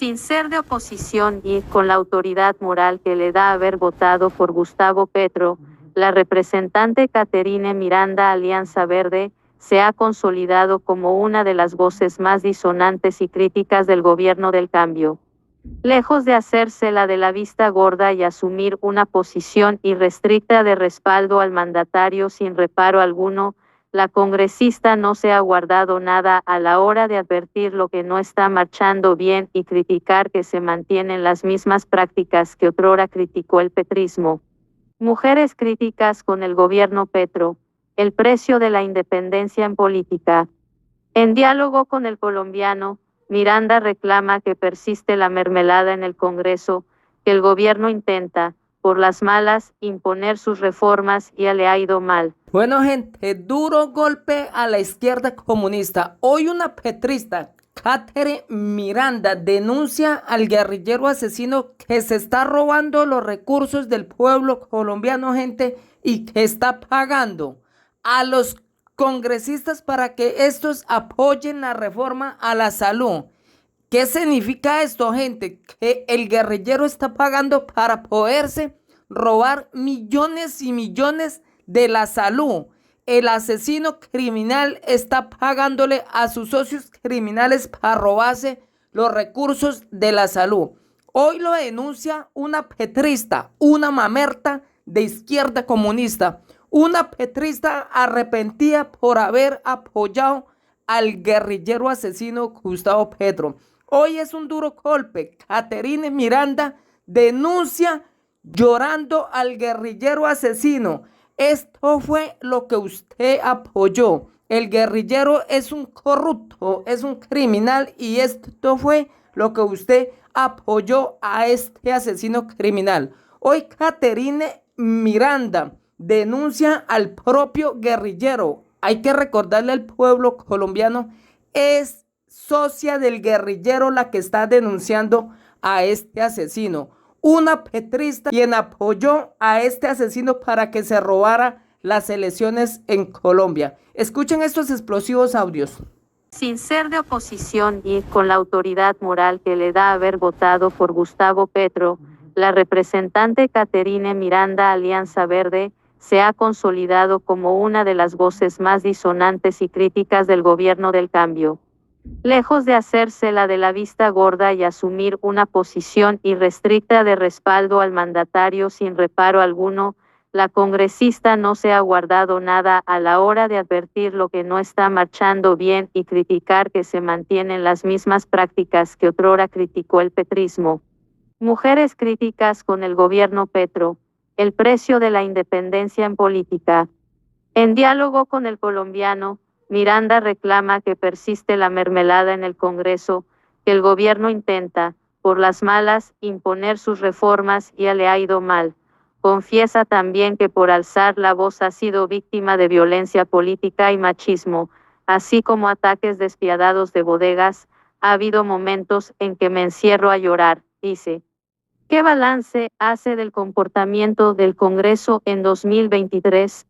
sin ser de oposición y con la autoridad moral que le da haber votado por Gustavo Petro, la representante Caterine Miranda Alianza Verde se ha consolidado como una de las voces más disonantes y críticas del gobierno del cambio. Lejos de hacerse la de la vista gorda y asumir una posición irrestricta de respaldo al mandatario sin reparo alguno, la congresista no se ha guardado nada a la hora de advertir lo que no está marchando bien y criticar que se mantienen las mismas prácticas que otrora criticó el petrismo. Mujeres críticas con el gobierno Petro, el precio de la independencia en política. En diálogo con el colombiano, Miranda reclama que persiste la mermelada en el Congreso, que el gobierno intenta, por las malas, imponer sus reformas y le ha ido mal. Bueno, gente, duro golpe a la izquierda comunista. Hoy una petrista, Caterine Miranda, denuncia al guerrillero asesino que se está robando los recursos del pueblo colombiano, gente, y que está pagando a los congresistas para que estos apoyen la reforma a la salud. ¿Qué significa esto, gente? Que el guerrillero está pagando para poderse robar millones y millones de la salud. El asesino criminal está pagándole a sus socios criminales para robarse los recursos de la salud. Hoy lo denuncia una petrista, una mamerta de izquierda comunista, una petrista arrepentida por haber apoyado al guerrillero asesino Gustavo Petro. Hoy es un duro golpe. Caterine Miranda denuncia llorando al guerrillero asesino. Esto fue lo que usted apoyó. El guerrillero es un corrupto, es un criminal y esto fue lo que usted apoyó a este asesino criminal. Hoy Caterine Miranda denuncia al propio guerrillero. Hay que recordarle al pueblo colombiano, es socia del guerrillero la que está denunciando a este asesino. Una petrista quien apoyó a este asesino para que se robara las elecciones en Colombia. Escuchen estos explosivos audios. Sin ser de oposición y con la autoridad moral que le da haber votado por Gustavo Petro, la representante Caterine Miranda Alianza Verde se ha consolidado como una de las voces más disonantes y críticas del gobierno del cambio. Lejos de hacerse la de la vista gorda y asumir una posición irrestricta de respaldo al mandatario sin reparo alguno, la congresista no se ha guardado nada a la hora de advertir lo que no está marchando bien y criticar que se mantienen las mismas prácticas que otrora criticó el petrismo. Mujeres críticas con el gobierno Petro, el precio de la independencia en política. En diálogo con el colombiano, Miranda reclama que persiste la mermelada en el Congreso, que el gobierno intenta, por las malas, imponer sus reformas y le ha ido mal. Confiesa también que por alzar la voz ha sido víctima de violencia política y machismo, así como ataques despiadados de bodegas. Ha habido momentos en que me encierro a llorar, dice. ¿Qué balance hace del comportamiento del Congreso en 2023?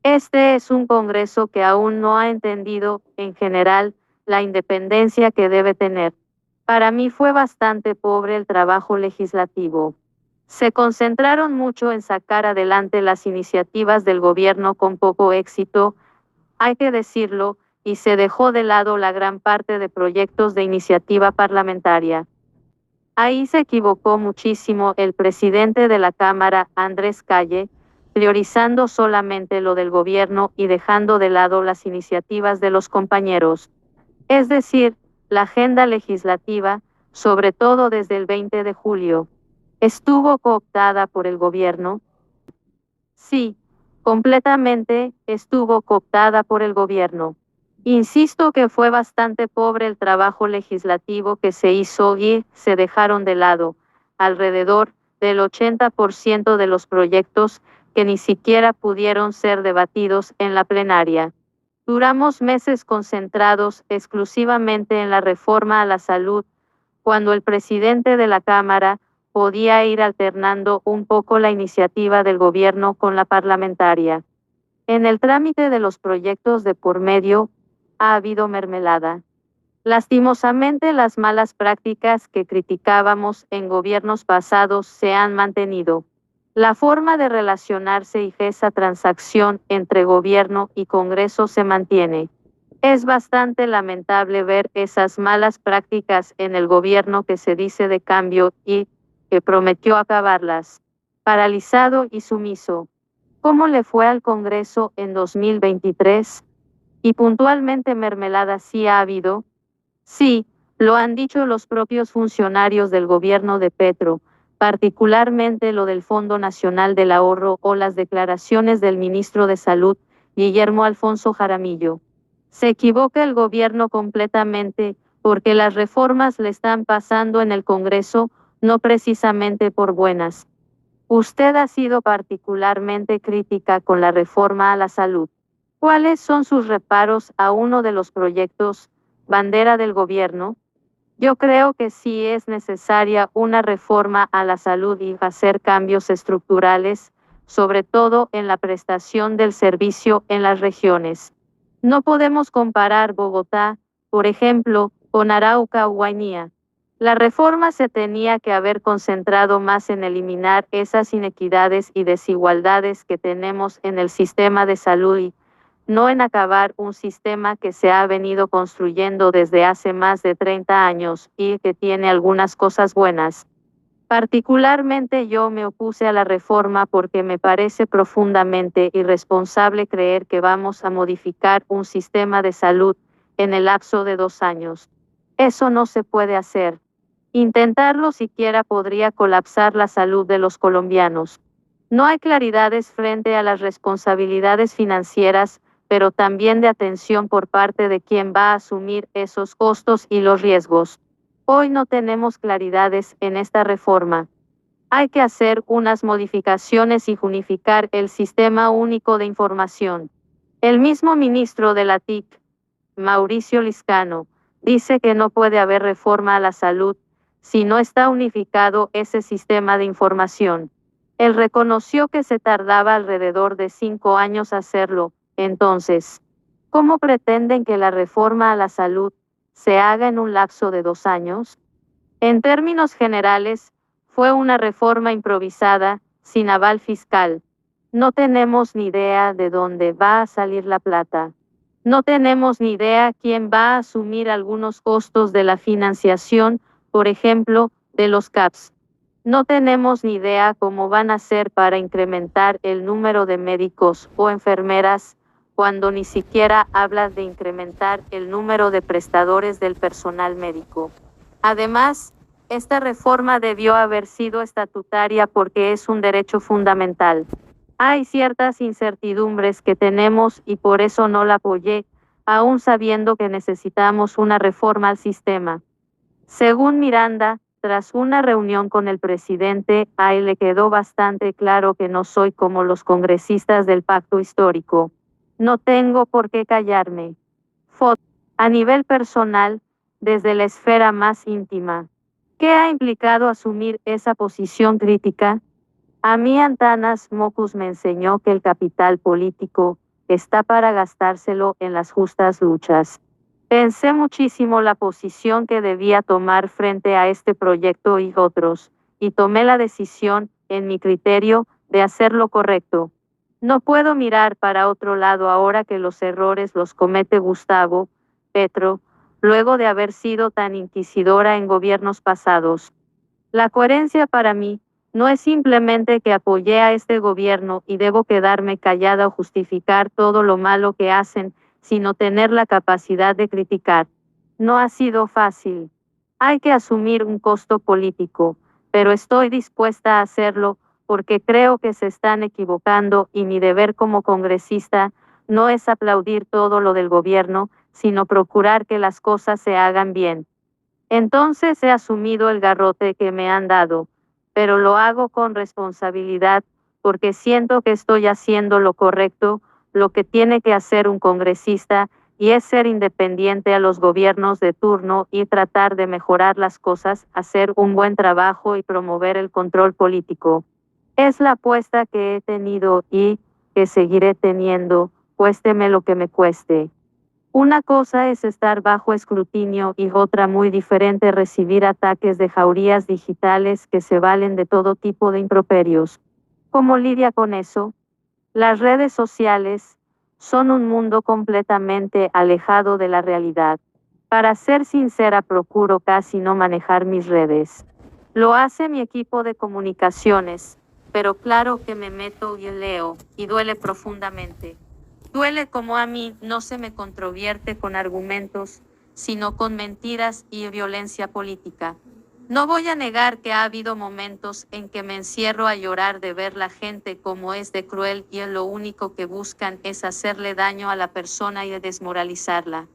Este es un Congreso que aún no ha entendido, en general, la independencia que debe tener. Para mí fue bastante pobre el trabajo legislativo. Se concentraron mucho en sacar adelante las iniciativas del gobierno con poco éxito, hay que decirlo, y se dejó de lado la gran parte de proyectos de iniciativa parlamentaria. Ahí se equivocó muchísimo el presidente de la Cámara, Andrés Calle, priorizando solamente lo del gobierno y dejando de lado las iniciativas de los compañeros. Es decir, la agenda legislativa, sobre todo desde el 20 de julio, ¿estuvo cooptada por el gobierno? Sí, completamente estuvo cooptada por el gobierno. Insisto que fue bastante pobre el trabajo legislativo que se hizo y se dejaron de lado, alrededor del 80% de los proyectos que ni siquiera pudieron ser debatidos en la plenaria. Duramos meses concentrados exclusivamente en la reforma a la salud, cuando el presidente de la Cámara podía ir alternando un poco la iniciativa del gobierno con la parlamentaria. En el trámite de los proyectos de por medio, ha habido mermelada. Lastimosamente, las malas prácticas que criticábamos en gobiernos pasados se han mantenido. La forma de relacionarse y esa transacción entre gobierno y Congreso se mantiene. Es bastante lamentable ver esas malas prácticas en el gobierno que se dice de cambio y que prometió acabarlas. Paralizado y sumiso. ¿Cómo le fue al Congreso en 2023? Y puntualmente mermelada sí ha habido. Sí, lo han dicho los propios funcionarios del gobierno de Petro, particularmente lo del Fondo Nacional del Ahorro o las declaraciones del ministro de Salud, Guillermo Alfonso Jaramillo. Se equivoca el gobierno completamente, porque las reformas le están pasando en el Congreso, no precisamente por buenas. Usted ha sido particularmente crítica con la reforma a la salud. ¿Cuáles son sus reparos a uno de los proyectos bandera del gobierno? Yo creo que sí es necesaria una reforma a la salud y hacer cambios estructurales, sobre todo en la prestación del servicio en las regiones. No podemos comparar Bogotá, por ejemplo, con Arauca o Guainía. La reforma se tenía que haber concentrado más en eliminar esas inequidades y desigualdades que tenemos en el sistema de salud y no en acabar un sistema que se ha venido construyendo desde hace más de 30 años y que tiene algunas cosas buenas. Particularmente yo me opuse a la reforma porque me parece profundamente irresponsable creer que vamos a modificar un sistema de salud en el lapso de 2 años. Eso no se puede hacer. Intentarlo siquiera podría colapsar la salud de los colombianos. No hay claridades frente a las responsabilidades financieras, pero también de atención por parte de quien va a asumir esos costos y los riesgos. Hoy no tenemos claridades en esta reforma. Hay que hacer unas modificaciones y unificar el Sistema Único de Información. El mismo ministro de la TIC, Mauricio Liscano, dice que no puede haber reforma a la salud si no está unificado ese sistema de información. Él reconoció que se tardaba alrededor de 5 años hacerlo. Entonces, ¿cómo pretenden que la reforma a la salud se haga en un lapso de 2 años? En términos generales, fue una reforma improvisada, sin aval fiscal. No tenemos ni idea de dónde va a salir la plata. No tenemos ni idea quién va a asumir algunos costos de la financiación, por ejemplo, de los CAPS. No tenemos ni idea cómo van a ser para incrementar el número de médicos o enfermeras, cuando ni siquiera hablas de incrementar el número de prestadores del personal médico. Además, esta reforma debió haber sido estatutaria porque es un derecho fundamental. Hay ciertas incertidumbres que tenemos y por eso no la apoyé, aún sabiendo que necesitamos una reforma al sistema. Según Miranda, tras una reunión con el presidente, a él le quedó bastante claro que no soy como los congresistas del pacto histórico. No tengo por qué callarme. Foto. A nivel personal, desde la esfera más íntima. ¿Qué ha implicado asumir esa posición crítica? A mí Antanas Mockus me enseñó que el capital político está para gastárselo en las justas luchas. Pensé muchísimo la posición que debía tomar frente a este proyecto y otros, y tomé la decisión, en mi criterio, de hacer lo correcto. No puedo mirar para otro lado ahora que los errores los comete Gustavo Petro, luego de haber sido tan inquisidora en gobiernos pasados. La coherencia para mí no es simplemente que apoyé a este gobierno y debo quedarme callada o justificar todo lo malo que hacen, sino tener la capacidad de criticar. No ha sido fácil. Hay que asumir un costo político, pero estoy dispuesta a hacerlo porque creo que se están equivocando y mi deber como congresista no es aplaudir todo lo del gobierno, sino procurar que las cosas se hagan bien. Entonces he asumido el garrote que me han dado, pero lo hago con responsabilidad porque siento que estoy haciendo lo correcto, lo que tiene que hacer un congresista, y es ser independiente a los gobiernos de turno y tratar de mejorar las cosas, hacer un buen trabajo y promover el control político. Es la apuesta que he tenido y que seguiré teniendo, cuésteme lo que me cueste. Una cosa es estar bajo escrutinio y otra muy diferente recibir ataques de jaurías digitales que se valen de todo tipo de improperios. ¿Cómo lidia con eso? Las redes sociales son un mundo completamente alejado de la realidad. Para ser sincera, procuro casi no manejar mis redes. Lo hace mi equipo de comunicaciones, pero claro que me meto y leo, y duele profundamente. Duele como a mí no se me controvierte con argumentos, sino con mentiras y violencia política. No voy a negar que ha habido momentos en que me encierro a llorar de ver la gente como es de cruel y lo único que buscan es hacerle daño a la persona y desmoralizarla.